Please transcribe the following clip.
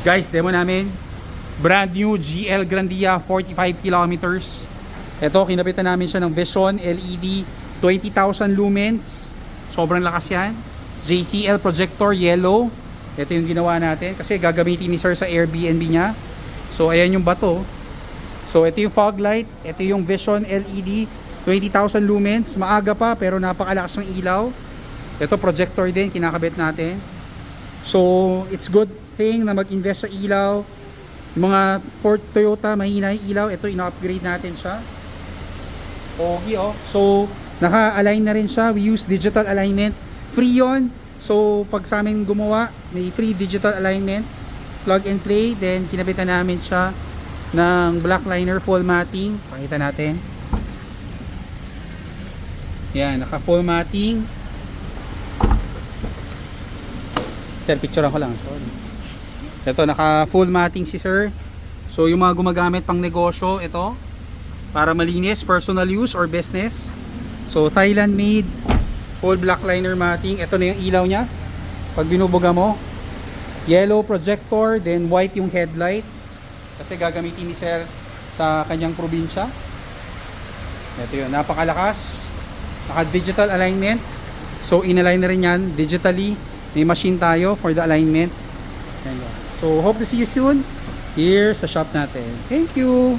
Guys, demo namin. Brand new GL Grandia 45 kilometers. Ito, kinapitan namin siya ng Vision LED 20,000 lumens. Sobrang lakas yan. JCL projector yellow. Ito yung ginawa natin kasi gagamitin ni sir sa Airbnb niya. So ayan yung bato. So ito yung fog light. Ito yung Vision LED 20,000 lumens. Maaga pa pero napakalakas ng ilaw. Ito projector din, kinakabit natin. So it's good thing na mag-invest sa ilaw. Yung mga Ford Toyota, mahina yung ilaw. Ito, ina-upgrade natin siya. Okay, oh. So naka-align na rin siya. We use digital alignment. Free yun. So pag sa amin gumawa, may free digital alignment. Plug and play. Then kinabitan namin siya ng black liner full matting. Pakita natin. Yan, naka full matting. Sir, picturean ko lang. Sorry. Ito, naka full matting si sir. So yung mga gumagamit pang negosyo, ito. Para malinis, personal use or business. So Thailand made full black liner matting. Ito na yung ilaw niya. Pag binubuga mo, yellow projector, then white yung headlight. Kasi gagamitin ni sir sa kanyang probinsya. Ito yun, napakalakas. Naka digital alignment. So in-align na rin yan digitally. May machine tayo for the alignment. So hope to see you soon here sa shop natin. Thank you!